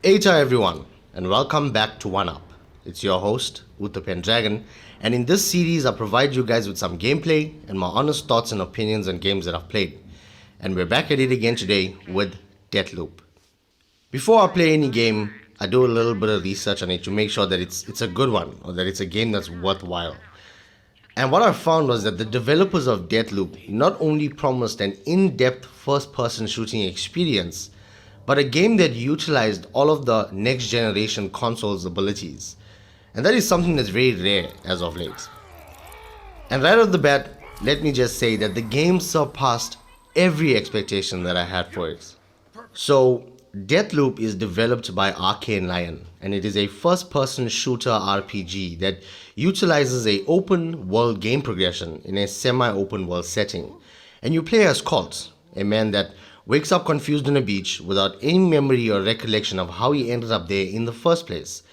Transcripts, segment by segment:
Hey everyone, and welcome back to One Up. It's your host, Uthapen Dragon, and in this series I provide you guys with some gameplay and my honest thoughts and opinions on games that I've played. And we're back at it again today with Deathloop. Before I play any game, I do a little bit of research on it to make sure that it's a good one or that it's a game that's worthwhile. And what I found was that the developers of Deathloop not only promised an in-depth first-person shooting experience, but a game that utilized all of the next generation consoles' abilities. And that is something that's very rare as of late. And right off the bat, let me just say that the game surpassed every expectation that I had for it. So, Deathloop is developed by Arkane, and it is a first-person shooter RPG that utilizes a open world game progression in a semi-open world setting. And you play as Colt, a man that wakes up confused on a beach without any memory or recollection of how he ended up there in the first place.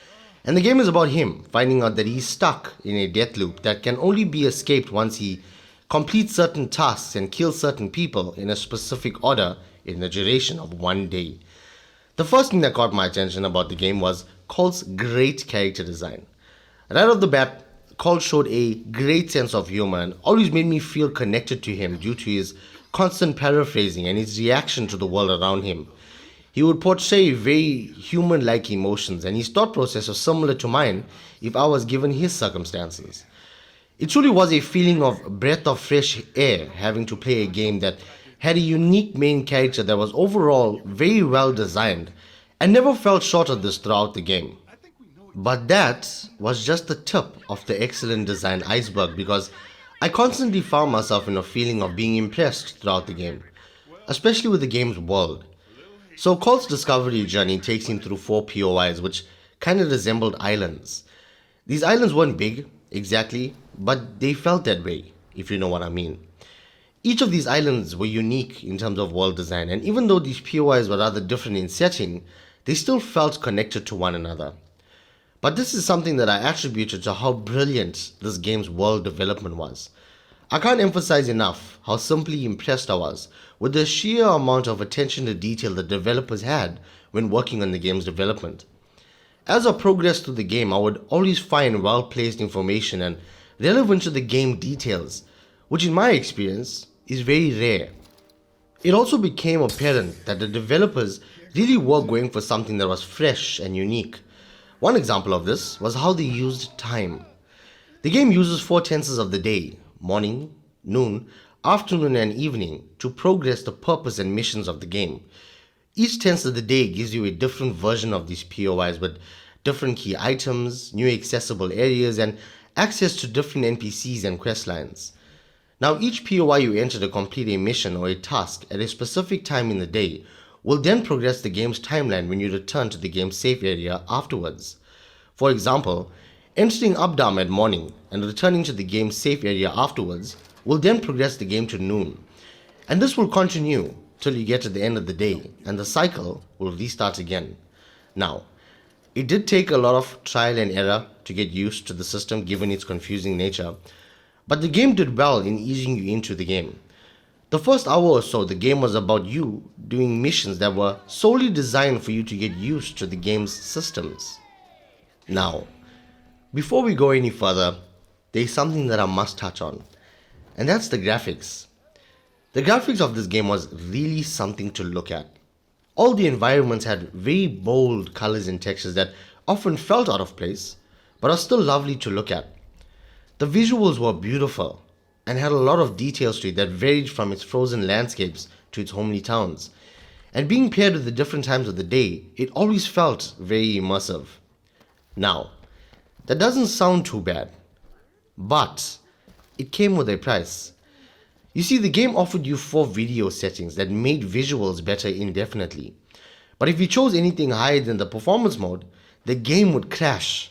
And the game is about him finding out that he's stuck in a death loop that can only be escaped once he completes certain tasks and kills certain people in a specific order in the duration of one day. The first thing that caught my attention about the game was Colt's great character design. Right off the bat, Colt showed a great sense of humor and always made me feel connected to him due to his constant paraphrasing and his reaction to the world around him. He would portray very human-like emotions, and his thought process was similar to mine if I was given his circumstances. It truly was a feeling of breath of fresh air having to play a game that had a unique main character that was overall very well designed and never fell short of this throughout the game. But that was just the tip of the excellent design iceberg, because I constantly found myself in a feeling of being impressed throughout the game, especially with the game's world. So Colt's discovery journey takes him through 4 POIs which kind of resembled islands. These islands weren't big, exactly, but they felt that way, if you know what I mean. Each of these islands were unique in terms of world design, and even though these POIs were rather different in setting, they still felt connected to one another. But this is something that I attributed to how brilliant this game's world development was. I can't emphasize enough how simply impressed I was with the sheer amount of attention to detail the developers had when working on the game's development. As I progressed through the game, I would always find well-placed information and relevant to the game details, which in my experience is very rare. It also became apparent that the developers really were going for something that was fresh and unique. One example of this was how they used time. The game uses 4 tenses of the day, morning, noon, afternoon and evening, to progress the purpose and missions of the game. Each tense of the day gives you a different version of these POIs with different key items, new accessible areas, and access to different NPCs and quest lines. Now each POI you enter to complete a mission or a task at a specific time in the day will then progress the game's timeline when you return to the game's safe area afterwards. For example, entering Updam at morning and returning to the game's safe area afterwards will then progress the game to noon. And this will continue till you get to the end of the day, and the cycle will restart again. Now, it did take a lot of trial and error to get used to the system given its confusing nature, but the game did well in easing you into the game. The first hour or so, the game was about you doing missions that were solely designed for you to get used to the game's systems. Now, before we go any further, there's something that I must touch on, and that's the graphics. The graphics of this game was really something to look at. All the environments had very bold colors and textures that often felt out of place, but are still lovely to look at. The visuals were beautiful and had a lot of details to it that varied from its frozen landscapes to its homely towns. And being paired with the different times of the day, it always felt very immersive. Now, that doesn't sound too bad, but it came with a price. You see, the game offered you 4 video settings that made visuals better indefinitely. But if you chose anything higher than the performance mode, the game would crash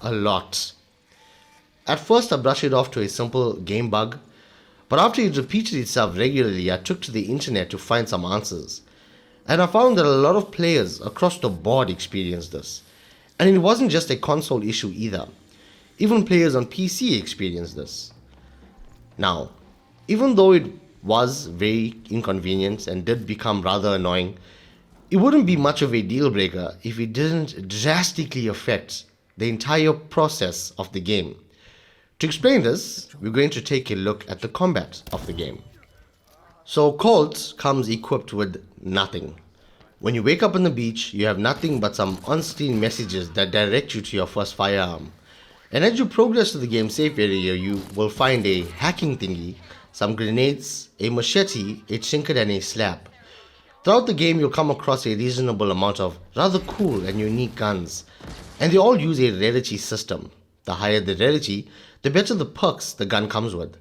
a lot. At first I brushed it off to a simple game bug, but after it repeated itself regularly, I took to the internet to find some answers. And I found that a lot of players across the board experienced this. And it wasn't just a console issue either. Even players on PC experienced this. Now, even though it was very inconvenient and did become rather annoying, It wouldn't be much of a deal breaker if it didn't drastically affect the entire process of the game. To explain this, we're going to take a look at the combat of the game. So Colt comes equipped with nothing. When you wake up on the beach, you have nothing but some on-screen messages that direct you to your first firearm. And as you progress to the game safe area, you will find a hacking thingy, some grenades, a machete, a trinket and a slab. Throughout the game, you'll come across a reasonable amount of rather cool and unique guns, and they all use a rarity system. The higher the rarity, the better the perks the gun comes with.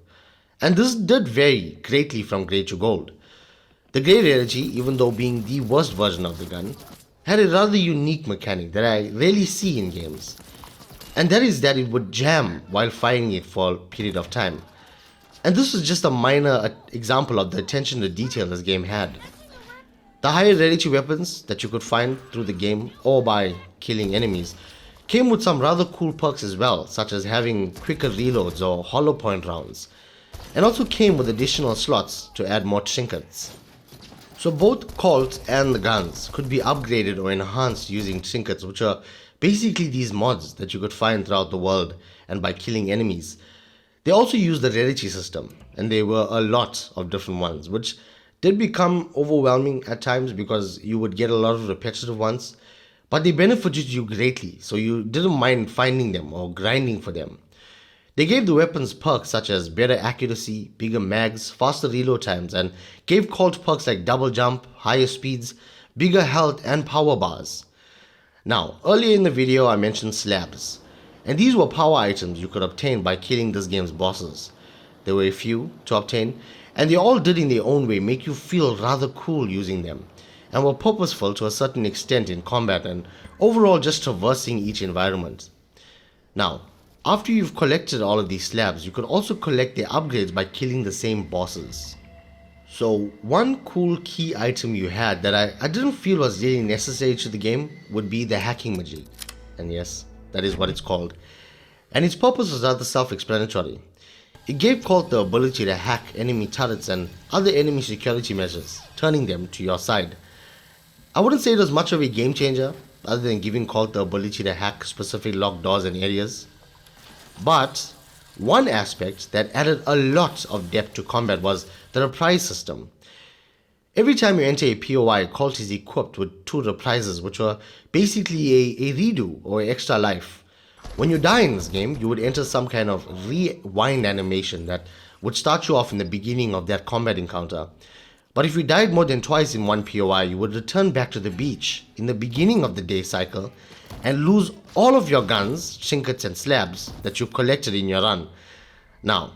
And this did vary greatly from grey to gold. The grey rarity, even though being the worst version of the gun, had a rather unique mechanic that I rarely see in games. And that is that it would jam while firing it for a period of time. And this was just a minor example of the attention to detail this game had. The higher rarity weapons that you could find through the game or by killing enemies came with some rather cool perks as well, such as having quicker reloads or hollow point rounds, and also came with additional slots to add more trinkets. So both Colt and the guns could be upgraded or enhanced using trinkets, which are basically these mods that you could find throughout the world and by killing enemies. They also used the rarity system, and there were a lot of different ones, which did become overwhelming at times because you would get a lot of repetitive ones, but they benefited you greatly, so you didn't mind finding them or grinding for them. They gave the weapons perks such as better accuracy, bigger mags, faster reload times, and gave Colt perks like double jump, higher speeds, bigger health, and power bars. Now, earlier in the video I mentioned slabs, and these were power items you could obtain by killing this game's bosses. There were a few to obtain, and they all did in their own way make you feel rather cool using them, and were purposeful to a certain extent in combat and overall just traversing each environment. Now, after you've collected all of these slabs, you could also collect their upgrades by killing the same bosses. So one cool key item you had that I didn't feel was really necessary to the game would be the hacking magic. And yes, that is what it's called. And its purpose was rather self-explanatory. It gave Colt the ability to hack enemy turrets and other enemy security measures, turning them to your side. I wouldn't say it was much of a game changer, other than giving Colt the ability to hack specific locked doors and areas. But one aspect that added a lot of depth to combat was the reprise system. Every time you enter a POI, Colt is equipped with 2 reprises, which were basically a redo or extra life. When you die in this game, you would enter some kind of rewind animation that would start you off in the beginning of that combat encounter. But if you died more than twice in one POI, you would return back to the beach in the beginning of the day cycle and lose all of your guns, trinkets and slabs that you collected in your run. Now,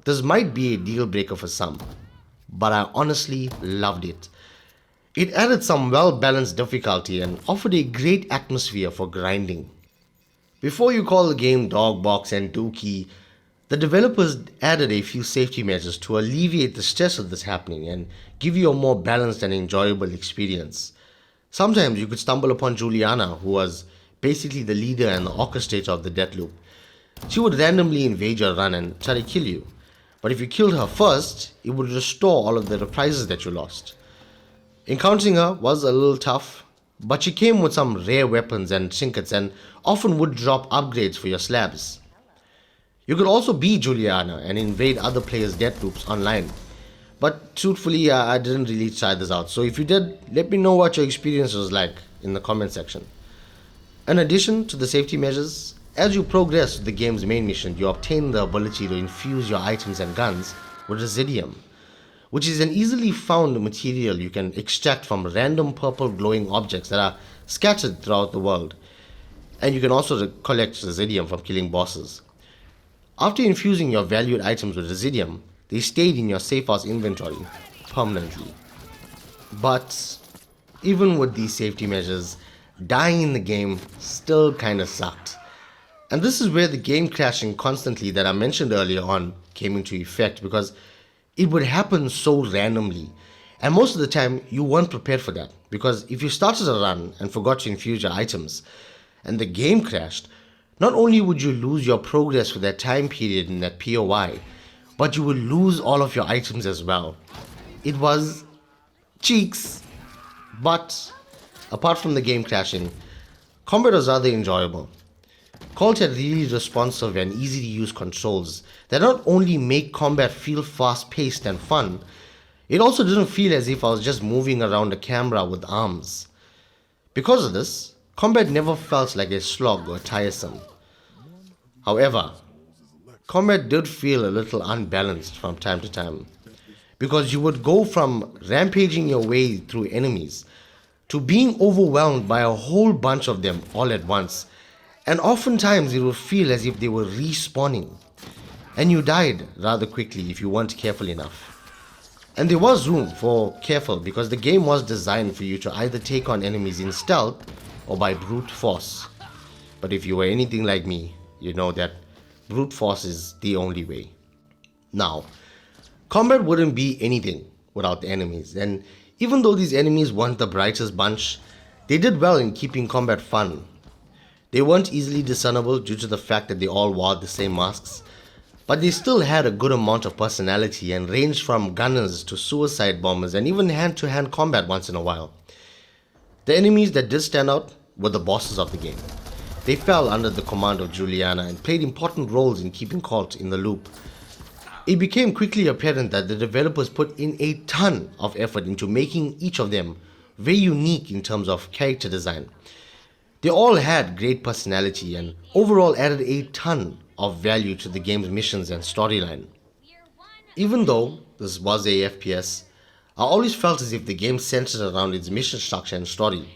this might be a deal breaker for some, but I honestly loved it. It added some well-balanced difficulty and offered a great atmosphere for grinding. Before you call the game Dogbox and Dookie, the developers added a few safety measures to alleviate the stress of this happening and give you a more balanced and enjoyable experience. Sometimes you could stumble upon Juliana, who was basically the leader and the orchestrator of the Deathloop. She would randomly invade your run and try to kill you, but if you killed her first, it would restore all of the reprises that you lost. Encountering her was a little tough, but she came with some rare weapons and trinkets and often would drop upgrades for your slabs. You could also be Juliana and invade other players' Deathloops online. But truthfully, I didn't really try this out, so if you did, let me know what your experience was like in the comment section. In addition to the safety measures, as you progress with the game's main mission, you obtain the ability to infuse your items and guns with Residium, which is an easily found material you can extract from random purple glowing objects that are scattered throughout the world. And you can also collect Residium from killing bosses. After infusing your valued items with Residium, they stayed in your safe house inventory permanently. But even with these safety measures, dying in the game still kinda sucked. And this is where the game crashing constantly that I mentioned earlier on came into effect, because it would happen so randomly. And most of the time, you weren't prepared for that, because if you started a run and forgot to infuse your items, and the game crashed, not only would you lose your progress for that time period in that POI, but you would lose all of your items as well. It was cheeks, but apart from the game crashing, combat was rather enjoyable. Colt had really responsive and easy to use controls that not only make combat feel fast paced and fun, it also didn't feel as if I was just moving around a camera with arms. Because of this, combat never felt like a slog or tiresome. However, combat did feel a little unbalanced from time to time, because you would go from rampaging your way through enemies to being overwhelmed by a whole bunch of them all at once, and oftentimes it would feel as if they were respawning, and you died rather quickly if you weren't careful enough. And there was room for careful because the game was designed for you to either take on enemies in stealth or by brute force. But if you were anything like me, you know that brute force is the only way. Now, combat wouldn't be anything without the enemies, and even though these enemies weren't the brightest bunch, they did well in keeping combat fun. They weren't easily discernible due to the fact that they all wore the same masks, but they still had a good amount of personality and ranged from gunners to suicide bombers and even hand-to-hand combat once in a while. The enemies that did stand out were the bosses of the game. They fell under the command of Juliana and played important roles in keeping Colt in the loop. It became quickly apparent that the developers put in a ton of effort into making each of them very unique in terms of character design. They all had great personality and overall added a ton of value to the game's missions and storyline. Even though this was a FPS, I always felt as if the game centered around its mission structure and story.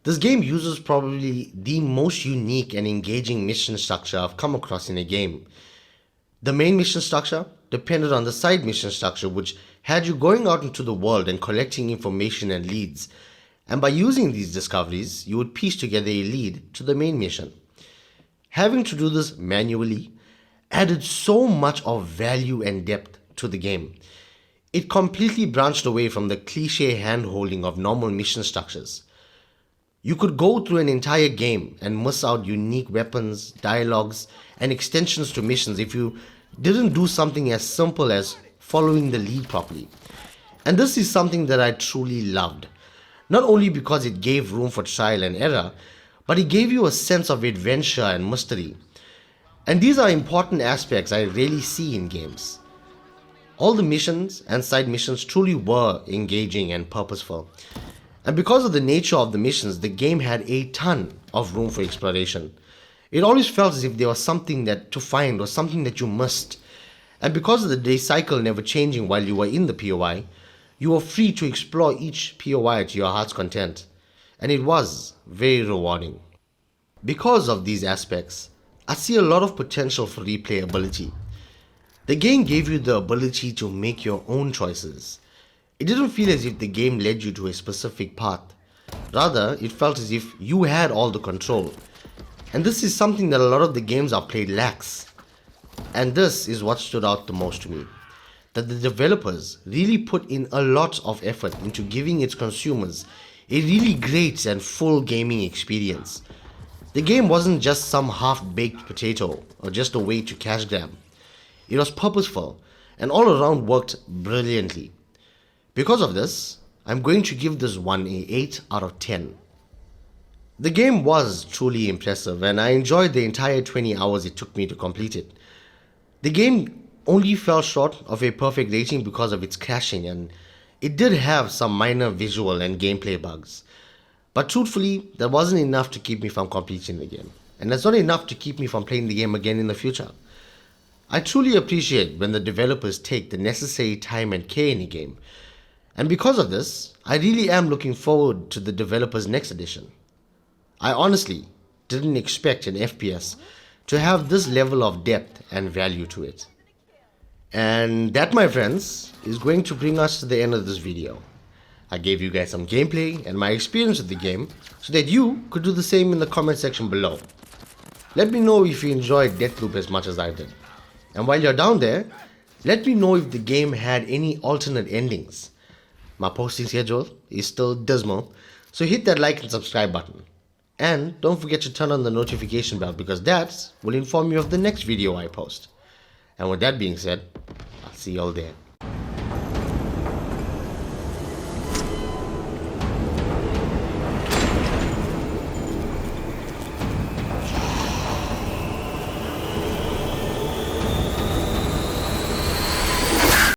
This game uses probably the most unique and engaging mission structure I've come across in a game. The main mission structure depended on the side mission structure, which had you going out into the world and collecting information and leads, and by using these discoveries, you would piece together a lead to the main mission. Having to do this manually added so much of value and depth to the game. It completely branched away from the cliche hand-holding of normal mission structures. You could go through an entire game and miss out unique weapons, dialogues, and extensions to missions if you didn't do something as simple as following the lead properly. And this is something that I truly loved. Not only because it gave room for trial and error, but it gave you a sense of adventure and mystery. And these are important aspects I rarely see in games. All the missions and side missions truly were engaging and purposeful. And because of the nature of the missions, the game had a ton of room for exploration. It always felt as if there was something that to find or something that you missed. And because of the day cycle never changing while you were in the POI, you were free to explore each POI to your heart's content. And it was very rewarding. Because of these aspects, I see a lot of potential for replayability. The game gave you the ability to make your own choices. It didn't feel as if the game led you to a specific path. Rather, it felt as if you had all the control. And this is something that a lot of the games I've played lacks. And this is what stood out the most to me. That the developers really put in a lot of effort into giving its consumers a really great and full gaming experience. The game wasn't just some half-baked potato or just a way to cash grab. It was purposeful and all around worked brilliantly. Because of this, I'm going to give this one a 8 out of 10. The game was truly impressive and I enjoyed the entire 20 hours it took me to complete it. The game only fell short of a perfect rating because of its crashing, and it did have some minor visual and gameplay bugs. But truthfully, that wasn't enough to keep me from completing the game. And that's not enough to keep me from playing the game again in the future. I truly appreciate when the developers take the necessary time and care in a game. And because of this, I really am looking forward to the developer's next edition. I honestly didn't expect an FPS to have this level of depth and value to it. And that, my friends, is going to bring us to the end of this video. I gave you guys some gameplay and my experience with the game so that you could do the same in the comment section below. Let me know if you enjoyed Deathloop as much as I did. And while you're down there, let me know if the game had any alternate endings. My posting schedule is still dismal, so hit that like and subscribe button. And don't forget to turn on the notification bell because that will inform you of the next video I post. And with that being said, I'll see you all there.